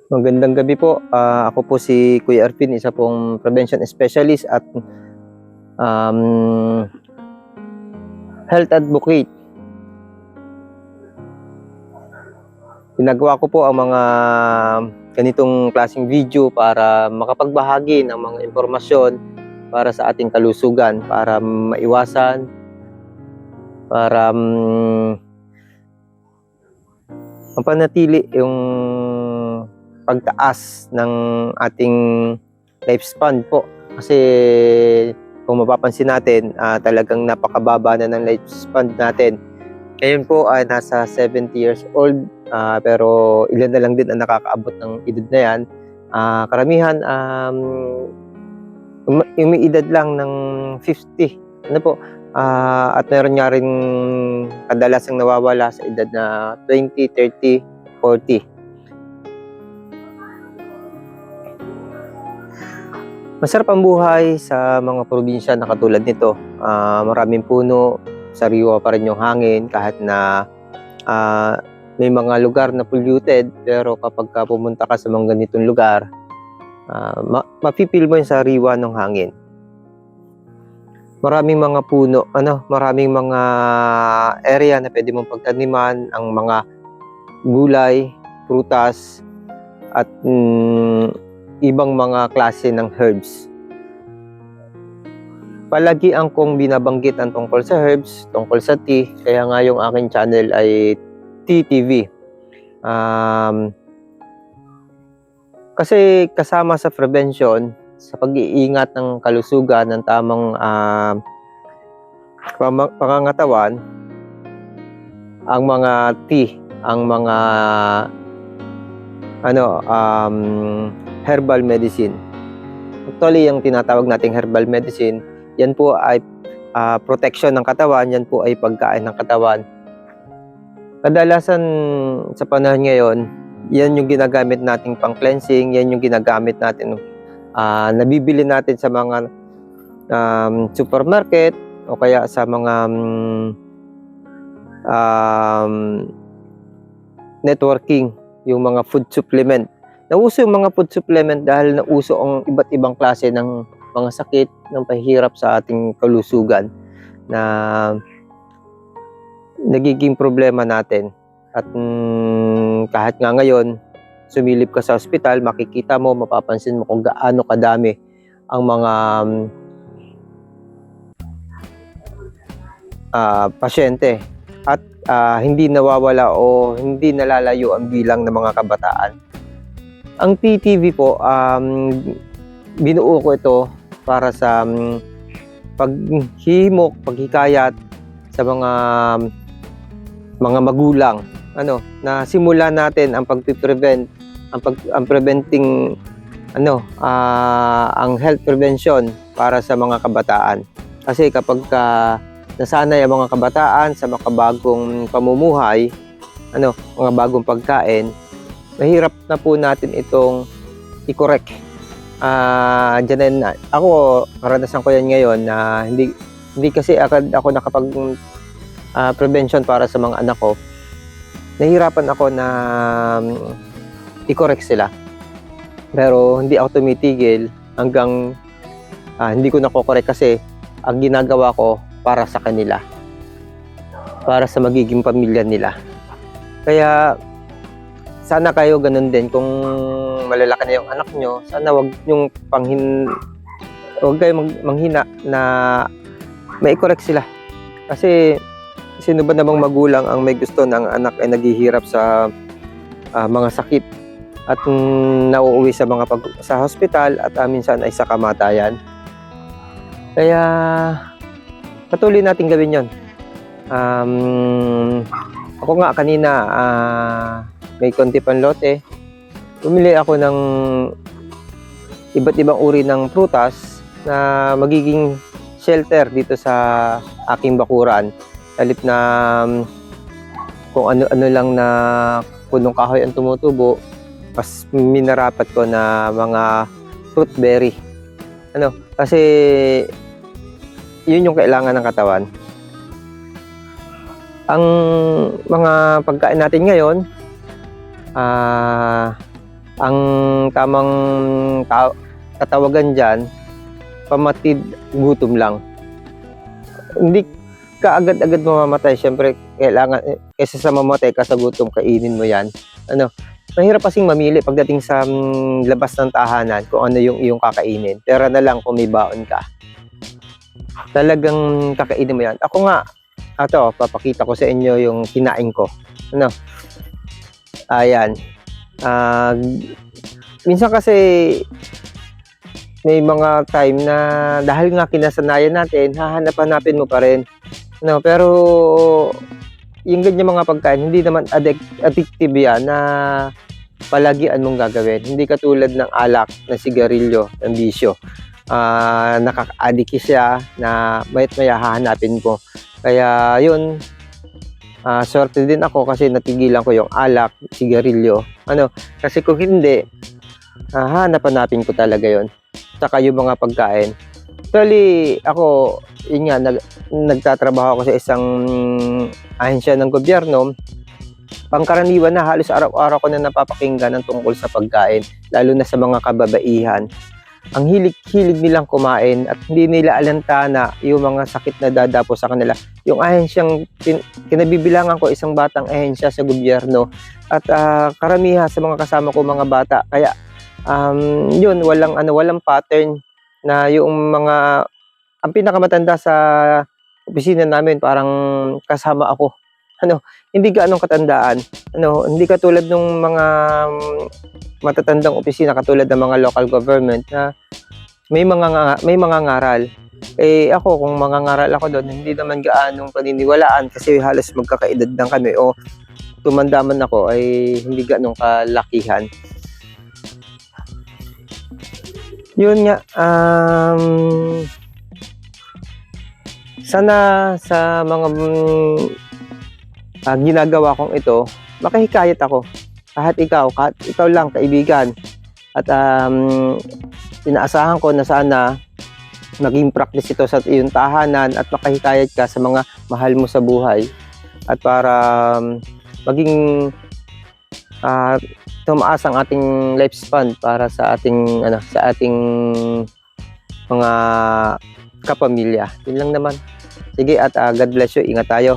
Magandang gabi po. Ako po si Kuya Ervin, isa pong prevention specialist at um, health advocate. Ginagawa ko po ang mga ganitong klaseng video para makapagbahagi ng mga impormasyon para sa ating kalusugan, para maiwasan, para mapanatili yung pagtaas ng ating lifespan po. Kasi kung mapapansin natin, talagang napakababa na ng lifespan natin. Ngayon po ay nasa 70 years old, pero ilan na lang din ang nakakaabot ng edad na yan. Karamihan umiidad lang ng 50. Ano po? At meron nga rin kadalasang nawawala sa edad na 20, 30, 40. Masarap ang buhay sa mga probinsya na katulad nito. Maraming puno, sariwa pa rin yung hangin kahit na may mga lugar na polluted, pero kapag pumunta ka sa mga ganitong lugar, mapipil mo yung sariwa ng hangin. Maraming mga puno, maraming mga area na pwede mong pagtaniman, ang mga gulay, prutas, at ibang mga klase ng herbs. Palagi ang kong binabanggit ang tungkol sa herbs, tungkol sa tea, kaya nga yung aking channel ay Tea TV. Kasi kasama sa prevention, sa pag-iingat ng kalusugan, ng tamang pangangatawan, ang mga tea, ang mga herbal medicine. Actually, yung tinatawag nating herbal medicine, yan po ay protection ng katawan, yan po ay pagkain ng katawan. Kadalasan sa panahon ngayon, yan yung ginagamit nating pang-cleansing, yan yung ginagamit natin, nabibili natin sa mga supermarket o kaya sa mga networking, yung mga food supplement. Nauso yung mga food supplement dahil nauso ang iba't ibang klase ng mga sakit, ng pahihirap sa ating kalusugan na nagiging problema natin. At kahit nga ngayon, sumilip ka sa ospital, makikita mo, mapapansin mo kung gaano kadami ang mga pasyente at hindi nawawala o hindi nalalayo ang bilang ng mga kabataan. Ang TTV po, binuo ko ito para sa paghihimok, paghikayat sa mga magulang, na simulan natin ang pagpiprevent, ang preventing, ang health prevention para sa mga kabataan. Kasi kapag nasanay ang mga kabataan sa makabagong pamumuhay, mga bagong pagkain, mahirap na po natin itong i-correct. Diyan na, ako, karanasan ko yan ngayon na hindi kasi ako nakapag prevention para sa mga anak ko. Nahihirapan ako na i-correct sila. Pero hindi ako tumitigil hanggang hindi ko nako-correct kasi ang ginagawa ko para sa kanila, para sa magiging pamilya nila. Kaya sana kayo ganun din. Kung malalaki na yung anak nyo, sana wag kayong manghina na mai-correct sila. Kasi sino ba namang magulang ang may gusto ng anak ay naghihirap sa mga sakit at nauuwi sa hospital at minsan ay sa kamatayan. Kaya patuloy natin gawin yon. Ako nga kanina, may konti pang lote. Bumili ako ng iba't ibang uri ng prutas na magiging shelter dito sa aking bakuran. Halip na kung ano-ano lang na punong kahoy ang tumutubo, mas minarapat ko na mga fruit berry. Kasi yun yung kailangan ng katawan. Ang mga pagkain natin ngayon, Ang tamang katawagan diyan, pamatid gutom lang. Hindi ka agad-agad mamamatay, siyempre kailangan kaysa sa mamatay ka sa gutom, kainin mo 'yan. Ano, mahirap kasing mamili pagdating sa labas ng tahanan kung ano yung iyong kakainin. Pera na lang kung may baon ka. Talagang kakainin mo 'yan. Ako nga, papakita ko sa inyo yung kinain ko. Ano, ayan. Ah, minsan kasi may mga time na dahil nga kinasanayan natin, hahanap-hanapin mo pa rin. No, pero yung ganyan mga pagkain, hindi naman addictive yan na palagian mong gagawin. Hindi katulad ng alak, ng sigarilyo, ng bisyo. Nakaka-addict siya na mayat maya hahanapin mo. Kaya yun, swerte din ako kasi natigilan ko yung alak, sigarilyo. Kasi kung hindi, hahanap-hanapin ko talaga yon. Saka yung mga pagkain. Actually, ako, yun nga, nagtatrabaho ako sa isang ahensya ng gobyerno. Pangkaraniwan na halos araw-araw ko na napapakinggan ng tungkol sa pagkain, lalo na sa mga kababaihan. Ang hilig nilang kumain at hindi nila alintana yung mga sakit na dadapo sa kanila. Yung ahensyang kinabibilangan ko, isang batang ahensya sa gobyerno at karamihan sa mga kasama ko mga bata. Kaya yun, walang pattern na yung mga ang pinakamatanda sa opisina namin parang kasama ako. Hindi gaanong katandaan. Hindi katulad ng mga matatandang opisina katulad ng mga local government na may mga ngaral. Ako kung mangangaral ako doon, hindi naman gaanong paniniwalaan kasi halos magkakaedad lang kami o tumanda man ako ay hindi gaanong kalakihan. Yun nga, sana sa mga ginagawa kong ito, makahikayat ako. Kahit ikaw lang, kaibigan. At inaasahan ko na sana maging practice ito sa iyong tahanan at makahikayat ka sa mga mahal mo sa buhay. At para maging tumaas ang ating lifespan para sa ating mga kapamilya. Yun lang naman. Sige at God bless you. Ingat tayo.